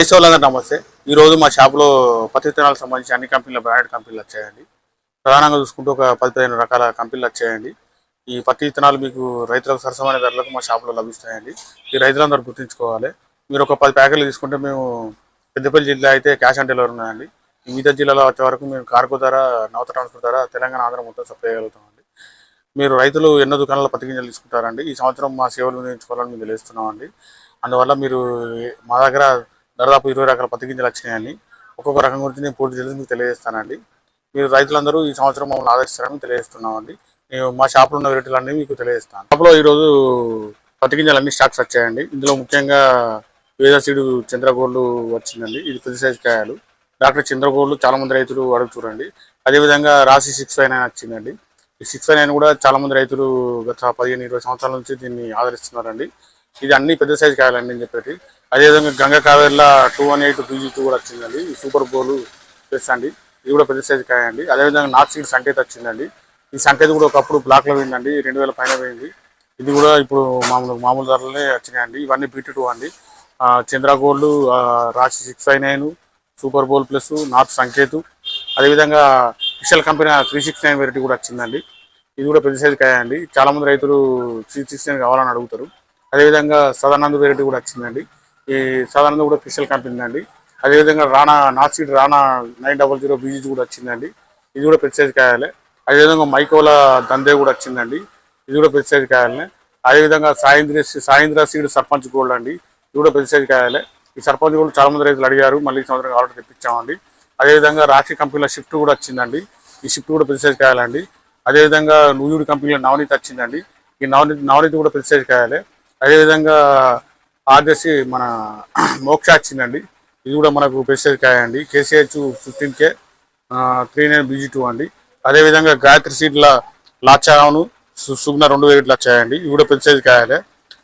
వాళ్ళందరూ నమస్తే. ఈరోజు మా షాప్లో పత్తి విత్తనాలకు సంబంధించి అన్ని కంపెనీల బ్రాండెడ్ కంపెనీలు వచ్చాయండి. ప్రధానంగా చూసుకుంటూ ఒక 10-15 రకాల కంపెనీలు వచ్చాయండి. ఈ పత్తి విత్తనాలు మీకు రైతులకు సరసమైన ధరలకు మా షాప్లో లభిస్తాయండి. ఈ రైతులందరూ గుర్తుంచుకోవాలి. మీరు ఒక 10 ప్యాకెట్లు తీసుకుంటే మేము పెద్దపల్లి జిల్లా అయితే క్యాష్ ఆన్ డెలివరీ ఉన్నాయండి. మిగతా జిల్లాలో వచ్చే వరకు మేము కార్గో ద్వారా నవత ట్రాన్స్పోర్ట్ ద్వారా తెలంగాణ ఆంధ్ర మొత్తం సప్లై చేయగలుగుతామండి. మీరు రైతులు ఎన్నో దుకాణాల పత్తి గింజలు తీసుకుంటారండి. ఈ సంవత్సరం మా సేవలు వినియోగించుకోవాలని మేము తెలియజేస్తున్నామండి. అందువల్ల మీరు మా దగ్గర దాదాపు 20 రకాల పత్తి గింజలు వచ్చినాయండి. ఒక్కొక్క రకం గురించి నేను పూర్తి చేసి మీకు తెలియజేస్తానండి. మీరు రైతులందరూ ఈ సంవత్సరం మమ్మల్ని ఆదరిస్తారని తెలియజేస్తున్నామండి. నేను మా షాప్లో ఉన్న వెరైటీలు అన్నీ మీకు తెలియజేస్తాను. షాప్లో ఈరోజు పత్తి గింజలు అన్ని స్టాక్స్ వచ్చాయండి. ఇందులో ముఖ్యంగా వేదసీడు చంద్రగోళ్ళు వచ్చిందండి. ఇది పెద్ద సైజు కాయలు. డాక్టర్ చంద్రగోళ్ళు చాలా మంది రైతులు అడుగుతారండి. అదేవిధంగా రాశి 659 వచ్చిందండి. ఈ 659 కూడా చాలా మంది రైతులు గత 15-20 సంవత్సరాల నుంచి దీన్ని ఆదరిస్తున్నారండి. ఇది అన్ని పెద్ద సైజు కాయాలండి అని చెప్పేసి. అదేవిధంగా గంగ కావేర్ల 218 PG2 కూడా వచ్చిందండి. ఈ సూపర్ బోలు ప్లస్ అండి. ఇది కూడా పెద్ద సైజు కాయ అండి. అదేవిధంగా నార్త్ సీడ్ సంకేత వచ్చిందండి. ఈ సంకేత కూడా ఒకప్పుడు బ్లాక్లో పోయిందండి. 2000 పైన పోయింది. ఇది కూడా ఇప్పుడు మామూలు ధరలనే వచ్చినాయండి. ఇవన్నీ BT2 అండి. చంద్రగోల్డ్, రాశి 659, సూపర్ బోల్ ప్లస్, నార్త్ సంకేతు, అదేవిధంగా విశాల్ కంపెనీ 369 వెరైటీ కూడా వచ్చిందండి. ఇది కూడా పెద్ద సైజు కాయ అండి. చాలా మంది రైతులు 369 కావాలని అడుగుతారు. అదేవిధంగా సదానంద్ వెరైటీ కూడా వచ్చిందండి. ఈ సదానంద్ కూడా విశాల్ కంపెనీ అండి. అదేవిధంగా Rana north seed Rana 900 BG కూడా వచ్చిందండి. ఇది కూడా పెద్ద సైజు కాయాలి. అదేవిధంగా మైకోల దందే కూడా వచ్చిందండి. ఇది కూడా పెద్ద సైజు కాయాలి. అదేవిధంగా సాయింద్ర సీడ్ సర్పంచ్ గోల్డ్ అండి. ఇది కూడా పెద్ద సైజు కాయాలి. ఈ సర్పంచ్ గోల్డ్ చాలా మంది రైతులు అడిగారు. మళ్ళీ సంవత్సరం ఆర్డర్ తెప్పించామండి. అదేవిధంగా రాశి కంపెనీలో షిఫ్ట్ కూడా వచ్చిందండి. ఈ షిఫ్ట్ కూడా పెద్ద సైజు కాయాలండి. అదేవిధంగా నూజివీడు కంపెనీలో నవనీతి వచ్చిందండి. ఈ నవనీతి కూడా పెద్ద సైజు కాయాలి. అదేవిధంగా ఆర్డర్సి మన మోక్ష వచ్చిందండి. ఇది కూడా మనకు పెద్ద సైజు కాయ అండి. KCH 15K 39 BG2 అండి. అదేవిధంగా గాయత్రి సీడ్ల లాచాను సుగ్న 2 వెరైటీలు వచ్చాయండి. ఇవి కూడా పెద్ద సైజు కాయాలి.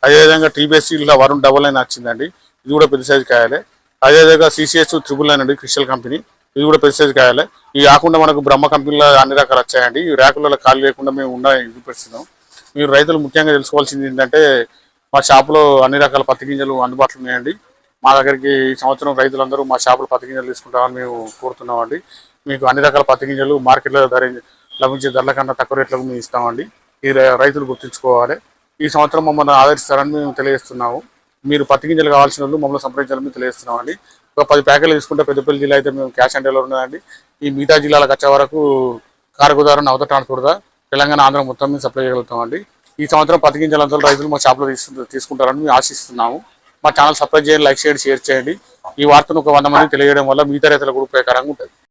అదేవిధంగా TBS సీడ్ల వరుణ్ 99 వచ్చిందండి. ఇది కూడా పెద్ద సైజు కాయాలి. అదేవిధంగా CCH 999 అండి, క్రిస్టల్ కంపెనీ. ఇది కూడా పెద్ద సైజు కాయాలి. ఇవి కాకుండా మనకు బ్రహ్మ కంపెనీలో అన్ని రకాలు వచ్చాయండి. ఈ ర్యాకులలో ఖాళీ లేకుండా మేము చూపిస్తున్నాం. మీరు రైతులు ముఖ్యంగా తెలుసుకోవాల్సింది ఏంటంటే మా షాపులో అన్ని రకాల పత్తి గింజలు అందుబాటులో ఉన్నాయండి. మా దగ్గరికి ఈ సంవత్సరం రైతులందరూ మా షాపులో పత్తి గింజలు తీసుకుంటామని మేము కోరుతున్నామండి. మీకు అన్ని రకాల పత్తి గింజలు మార్కెట్లో లభించే ధరల కన్నా తక్కువ రేట్లకు మేము ఇస్తామండి. ఈ రైతులు గుర్తుంచుకోవాలి. ఈ సంవత్సరం మమ్మల్ని ఆదరిస్తారని మేము తెలియజేస్తున్నాము. మీరు పత్తి గింజలు కావాల్సిన వాళ్ళు మమ్మల్ని సంప్రదించాలని తెలియజేస్తున్నామండి. ఒక 10 ప్యాకెట్లు తీసుకుంటే పెద్దపల్లి జిల్లా అయితే మేము క్యాష్ ఆన్ డెలివరీ ఉన్నదండి. ఈ మిగతా జిల్లాలకు వచ్చే వరకు కార్గో ద్వారా నవత ట్రాన్స్పోర్ట్ ద్వారా తెలంగాణ ఆంధ్ర మొత్తం మేము సప్లై చేయగలుగుతామండి. ఈ సంవత్సరం పత్తి గింజలంతా రైతులు మా షాప్లో తీసుకుంటారని మేము ఆశిస్తున్నాము. మా ఛానల్ సబ్స్క్రైబ్ చేయండి, లైక్ చేయండి, షేర్ చేయండి. ఈ వార్తను ఒక 100 మంది తెలియజేయడం వల్ల మిగతా రైతులకు కూడా ఉపయోగకరంగా ఉంటుంది.